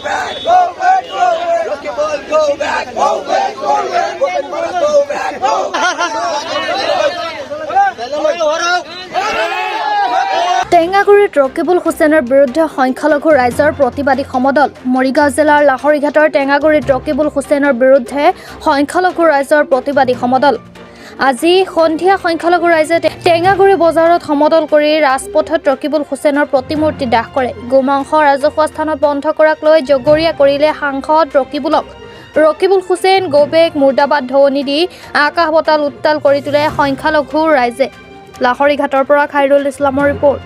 back, go back, go back. Rocky Ball, go back, go back, go back. Bhupen Bora, go back, go টেঙাগুৰিত Rakibul হুছেইনৰ বিৰুদ্ধে সংখ্যালঘু ৰাইজৰ প্ৰতিবাদী সমদল। মৰিগাঁও জিলাৰ লাহৰীঘাটৰ টেঙাগুৰিত ৰকিবুল হুছেইনৰ বিৰুদ্ধে সংখ্যালঘু ৰাইজৰ প্ৰতিবাদী সমদল। আজি সন্ধিয়া সংখ্যালঘু ৰাইজে টেঙাগুৰি বজাৰত সমদল কৰি ৰাজপথত ৰকিবুল হুছেইনৰ প্ৰতিমূৰ্তি দাহ কৰে। গোমাংস ৰাজহুৱা স্থানত বন্ধ কৰাক লৈ জগৰীয়া কৰিলে সাংসদ ৰকিবুলক। ৰকিবুল হুছেইন গোবেক মুৰ্দাবাদ ধ্বনি দি আকাশ বতাল উত্তাল কৰি তোলে সংখ্যালঘু ৰাইজে। লাহৰীঘাটৰ পৰা খাইৰুল ইছলামৰ report.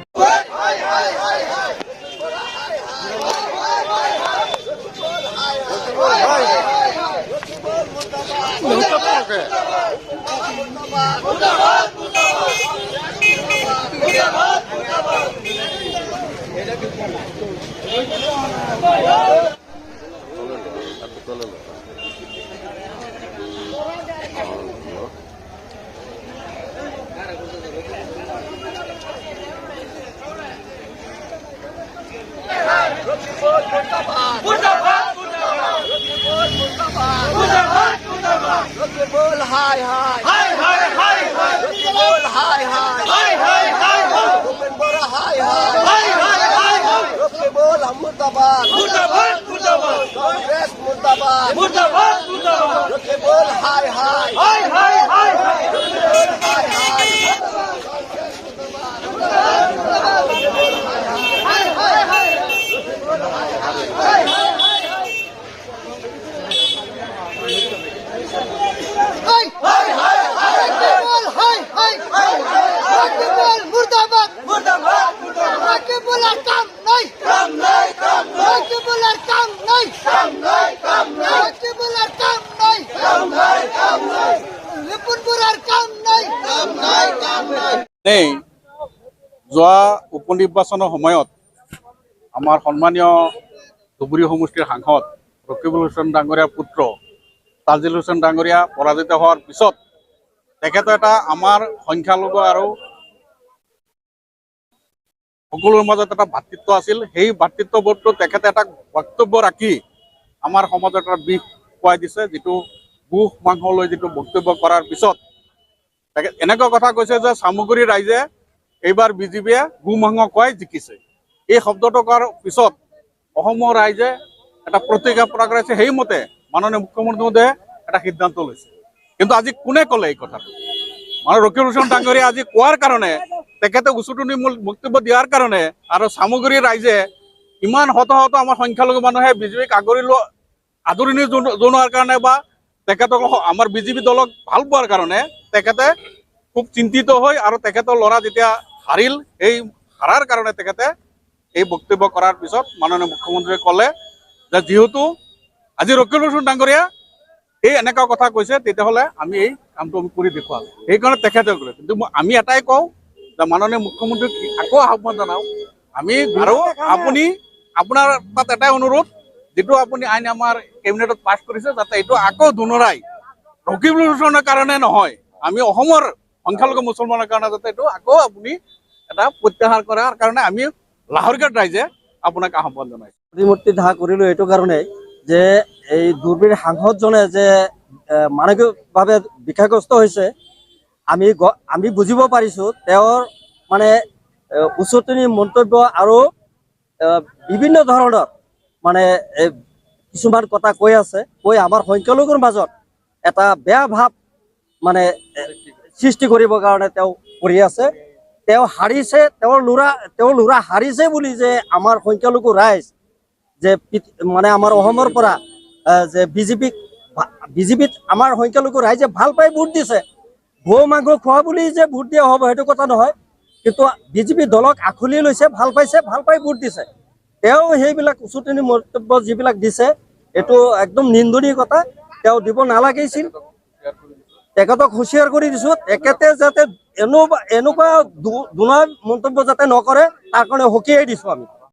Rocky Ball, hi, hi. Hi, hi, hi, hi. Rocky Ball, hi, hi. Hi, hi, hi, hi. Bhupen Bora, hi, hi. Hi, hi, hi, hi. Rocky Ball, Murdabad. Murdabad, Murdabad. Congress, Murdabad. Murdabad, Murdabad. Rocky Ball, hi, hi. Hi, hi, hi, hi. Rocky Ball, hi, hi. Hi, hi, hi. Hi, hi. যোৱা উপনিৰ্বাচনৰ সময়ত আমাৰ সন্মানীয় ধুবুৰী সমষ্টিৰ সাংসদ ৰকিবুল হুছেইন ডাঙৰীয়াৰ পুত্ৰ তাজিল হুছেইন ডাঙৰীয়া পৰাজিত হোৱাৰ পিছত তেখেতে এটা আমাৰ সংখ্যালঘু আৰু সকলোৰে মাজত এটা ভাতৃত্ব আছিল। সেই ভাতৃত্ববোধটো তেখেতে এটা বক্তব্য ৰাখি আমাৰ সমাজত এটা বিষ খুৱাই দিছে, যিটো গোহ মাংস লৈ যিটো বক্তব্য কৰাৰ পিছত তেখেতে এনেকুৱা কথা কৈছে যে চামগুৰি ৰাইজে এইবাৰ বিজেপিয়ে গো মাংস খুৱাই জিকিছে। এই শব্দটো কোৱাৰ পিছত অসমৰ ৰাইজে এটা প্ৰতিক্ৰিয়া প্ৰকাশ কৰিছে। সেইমতে মাননীয় মুখ্যমন্ত্ৰী মহোদয়ে এটা সিদ্ধান্ত লৈছে। কিন্তু আজি কোনে ক'লে এই কথাটো? মানে ৰকিবুল হুছেইন ডাঙৰীয়া আজি কোৱাৰ কাৰণে, তেখেতে উচতনিমূলক বক্তব্য দিয়াৰ কাৰণে আৰু চামগুৰি ৰাইজে ইমান শত শত আমাৰ সংখ্যালঘু মানুহে বিজেপিক আদৰণি জনোৱাৰ কাৰণে বা তেখেতক আমাৰ বিজেপি দলক ভাল পোৱাৰ কাৰণে তেখেতে খুব চিন্তিত হৈ আৰু তেখেতৰ ল'ৰা যেতিয়া হাৰিল, এই হাৰাৰ কাৰণে তেখেতে এই বক্তব্য কৰাৰ পিছত মাননীয় মুখ্যমন্ত্ৰীয়ে ক'লে যে যিহেতু আজি ৰকিবুল হুছেইন ডাঙৰীয়া এই এনেকুৱা কথা কৈছে, তেতিয়াহ'লে আমি এই কামটো আমি কৰি দেখুৱাম। সেইকাৰণে তেখেতে ক'লে। কিন্তু আমি এটাই কওঁ যে মাননীয় মুখ্যমন্ত্ৰীক আকৌ আহ্বান জনাওঁ, আমি আৰু আপোনাৰ তাত এটাই অনুৰোধ, যিটো আপুনি আইন আমাৰ কেবিনেটত পাছ কৰিছে, যাতে এইটো আকৌ দুনৰাই ৰকিবুল হুছেইনৰ কাৰণে নহয়, আমি অসমৰ সংখ্যালঘু মুছলমানৰ কাৰণে যাতে এইটো আকৌ আপুনি এটা প্ৰত্যাহাৰ কৰাৰ কাৰণে আমি লাহৰীঘাট ৰাইজে আপোনাক আহ্বান জনাইছোঁ। প্ৰতিমূৰ্তি দাহ কৰিলোঁ এইটো কাৰণে যে এই দুৰ্বীৰ সাংসদজনে যে মানসিকভাৱে বিষাগ্ৰস্ত হৈছে, আমি বুজিব পাৰিছোঁ। তেওঁৰ মানে উচতনি মন্তব্য আৰু বিভিন্ন ধৰণৰ মানে কিছুমান কথা কৈ আছে, কৈ আমাৰ সংখ্যালঘুৰ মাজত এটা বেয়া ভাৱ মানে সৃষ্টি কৰিবৰ কাৰণে তেওঁ কৰি আছে। তেওঁ হাৰিছে, তেওঁৰ ল'ৰা হাৰিছে বুলি যে আমাৰ সংখ্যালঘু ৰাইজ যে মানে আমাৰ অসমৰ পৰা যে বিজেপিত আমাৰ সংখ্যালঘু ৰাইজে ভাল পাই ভোট দিছে। গো মাংস খোৱা বুলি যে ভোট দিয়া হ'ব সেইটো কথা নহয়, কিন্তু বিজেপি দলক আঁকোৱালি লৈছে, ভাল পাইছে, ভাল পাই ভোট দিছে। তেওঁ সেইবিলাক উচতনি মন্তব্য যিবিলাক দিছে এইটো একদম নিন্দনীয় কথা, তেওঁ দিব নালাগিছিল। তেখেতক হুঁচিয়াৰ কৰি দিছোঁ, তেখেতে যাতে এনেকুৱা দুনা মন্তব্য যাতে নকৰে তাৰ কাৰণে সকীয়াই দিছোঁ আমি।